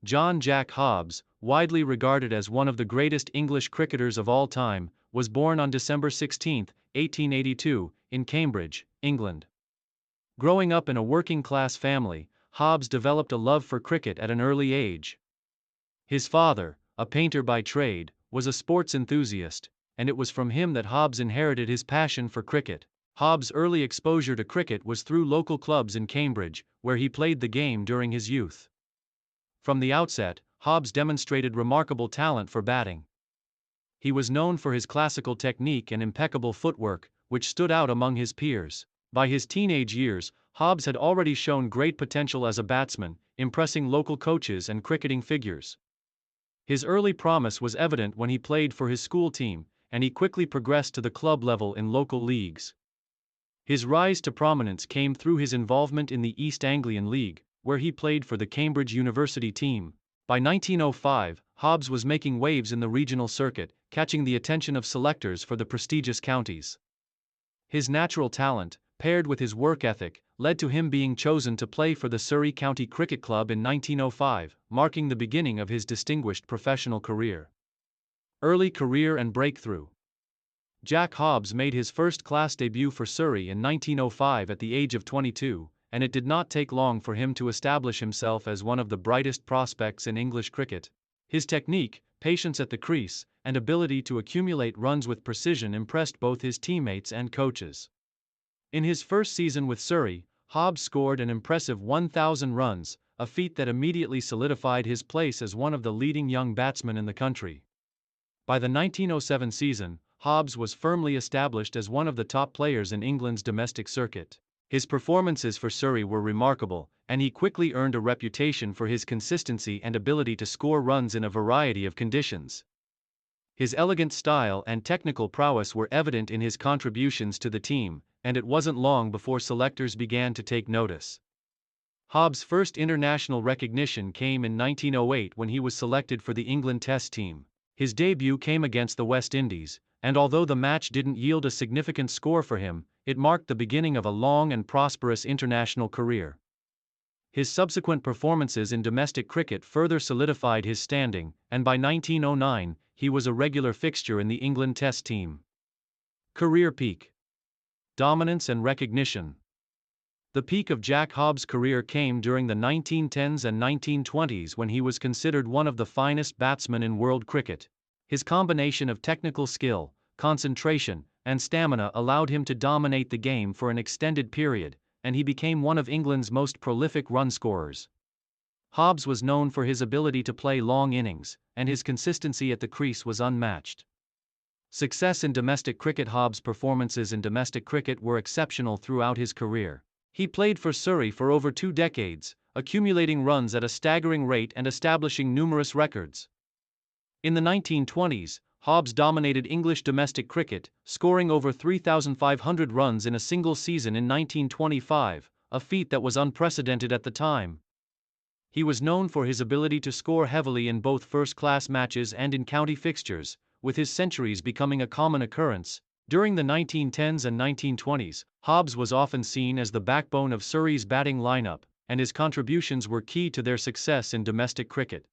John Jack Hobbs, widely regarded as one of the greatest English cricketers of all time, was born on December 16, 1882, in Cambridge, England. Growing up in a working-class family, Hobbs developed a love for cricket at an early age. His father, a painter by trade, was a sports enthusiast, and it was from him that Hobbs inherited his passion for cricket. Hobbs' early exposure to cricket was through local clubs in Cambridge, where he played the game during his youth. From the outset, Hobbs demonstrated remarkable talent for batting. He was known for his classical technique and impeccable footwork, which stood out among his peers. By his teenage years, Hobbs had already shown great potential as a batsman, impressing local coaches and cricketing figures. His early promise was evident when he played for his school team, and he quickly progressed to the club level in local leagues. His rise to prominence came through his involvement in the East Anglian League, where he played for the Cambridge University team. By 1905, Hobbs was making waves in the regional circuit, catching the attention of selectors for the prestigious counties. His natural talent, paired with his work ethic, led to him being chosen to play for the Surrey County Cricket Club in 1905, marking the beginning of his distinguished professional career. Early career and breakthrough. Jack Hobbs made his first-class debut for Surrey in 1905 at the age of 22, and it did not take long for him to establish himself as one of the brightest prospects in English cricket. His technique, patience at the crease, and ability to accumulate runs with precision impressed both his teammates and coaches. In his first season with Surrey, Hobbs scored an impressive 1,000 runs, a feat that immediately solidified his place as one of the leading young batsmen in the country. By the 1907 season, Hobbs was firmly established as one of the top players in England's domestic circuit. His performances for Surrey were remarkable, and he quickly earned a reputation for his consistency and ability to score runs in a variety of conditions. His elegant style and technical prowess were evident in his contributions to the team, and it wasn't long before selectors began to take notice. Hobbs' first international recognition came in 1908 when he was selected for the England Test team. His debut came against the West Indies, and although the match didn't yield a significant score for him, it marked the beginning of a long and prosperous international career. His subsequent performances in domestic cricket further solidified his standing, and by 1909, he was a regular fixture in the England Test team. Career peak. Dominance and recognition. The peak of Jack Hobbs' career came during the 1910s and 1920s when he was considered one of the finest batsmen in world cricket. His combination of technical skill, concentration, and stamina allowed him to dominate the game for an extended period, and he became one of England's most prolific run scorers. Hobbs was known for his ability to play long innings, and his consistency at the crease was unmatched. Success in domestic cricket. Hobbs' performances in domestic cricket were exceptional throughout his career. He played for Surrey for over 2 decades, accumulating runs at a staggering rate and establishing numerous records. In the 1920s, Hobbs dominated English domestic cricket, scoring over 3,500 runs in a single season in 1925, a feat that was unprecedented at the time. He was known for his ability to score heavily in both first-class matches and in county fixtures, with his centuries becoming a common occurrence. During the 1910s and 1920s, Hobbs was often seen as the backbone of Surrey's batting lineup, and his contributions were key to their success in domestic cricket.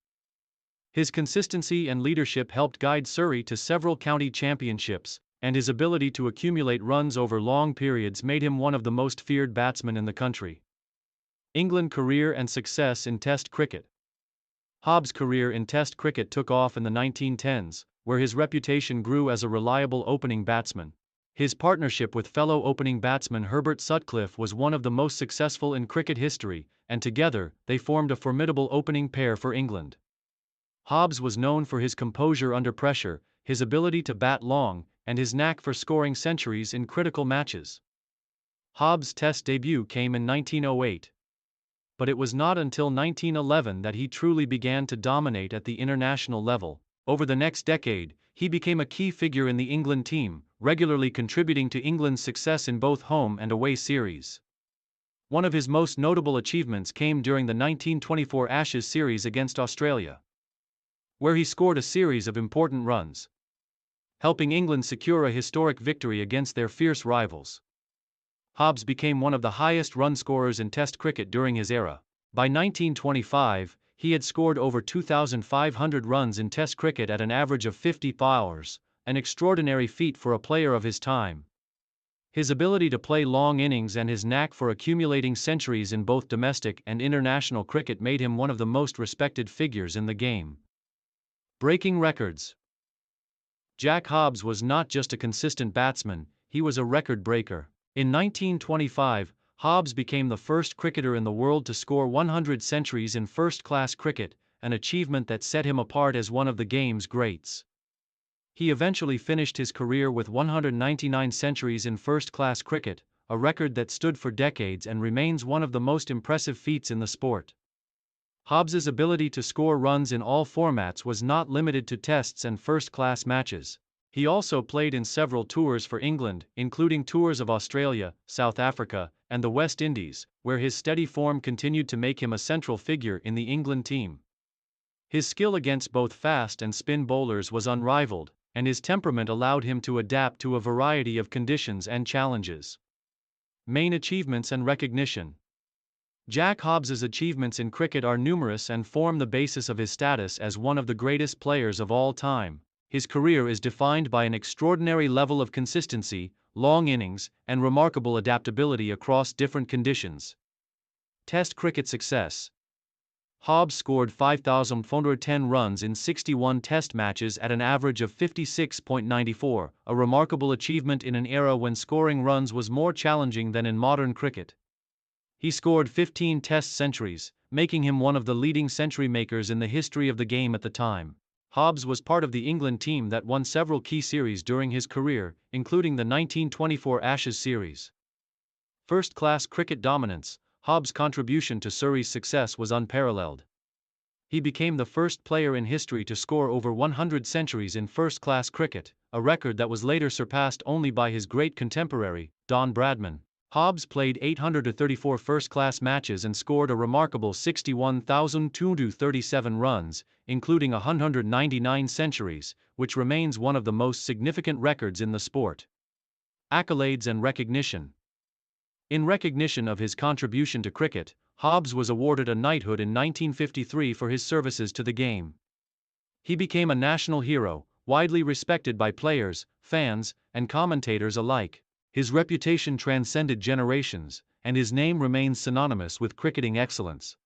His consistency and leadership helped guide Surrey to several county championships, and his ability to accumulate runs over long periods made him one of the most feared batsmen in the country. England career and success in Test cricket. Hobbs' career in Test cricket took off in the 1910s, where his reputation grew as a reliable opening batsman. His partnership with fellow opening batsman Herbert Sutcliffe was one of the most successful in cricket history, and together, they formed a formidable opening pair for England. Hobbs was known for his composure under pressure, his ability to bat long, and his knack for scoring centuries in critical matches. Hobbs' Test debut came in 1908. But it was not until 1911 that he truly began to dominate at the international level. Over the next decade, he became a key figure in the England team, regularly contributing to England's success in both home and away series. One of his most notable achievements came during the 1924 Ashes series against Australia, where he scored a series of important runs, helping England secure a historic victory against their fierce rivals. Hobbs became one of the highest run scorers in Test cricket during his era. By 1925, he had scored over 2,500 runs in Test cricket at an average of 50 hours, an extraordinary feat for a player of his time. His ability to play long innings and his knack for accumulating centuries in both domestic and international cricket made him one of the most respected figures in the game. Breaking records. Jack Hobbs was not just a consistent batsman, he was a record breaker. In 1925, Hobbs became the first cricketer in the world to score 100 centuries in first-class cricket, an achievement that set him apart as one of the game's greats. He eventually finished his career with 199 centuries in first-class cricket, a record that stood for decades and remains one of the most impressive feats in the sport. Hobbs's ability to score runs in all formats was not limited to tests and first-class matches. He also played in several tours for England, including tours of Australia, South Africa, and the West Indies, where his steady form continued to make him a central figure in the England team. His skill against both fast and spin bowlers was unrivaled, and his temperament allowed him to adapt to a variety of conditions and challenges. Main achievements and recognition. Jack Hobbs's achievements in cricket are numerous and form the basis of his status as one of the greatest players of all time. His career is defined by an extraordinary level of consistency, long innings, and remarkable adaptability across different conditions. Test cricket success. Hobbs scored 5,410 runs in 61 Test matches at an average of 56.94, a remarkable achievement in an era when scoring runs was more challenging than in modern cricket. He scored 15 Test centuries, making him one of the leading century makers in the history of the game at the time. Hobbs was part of the England team that won several key series during his career, including the 1924 Ashes series. First-class cricket dominance. Hobbs' contribution to Surrey's success was unparalleled. He became the first player in history to score over 100 centuries in first-class cricket, a record that was later surpassed only by his great contemporary, Don Bradman. Hobbs played 834 first-class matches and scored a remarkable 61,237 runs, including 199 centuries, which remains one of the most significant records in the sport. Accolades and recognition. In recognition of his contribution to cricket, Hobbs was awarded a knighthood in 1953 for his services to the game. He became a national hero, widely respected by players, fans, and commentators alike. His reputation transcended generations, and his name remains synonymous with cricketing excellence.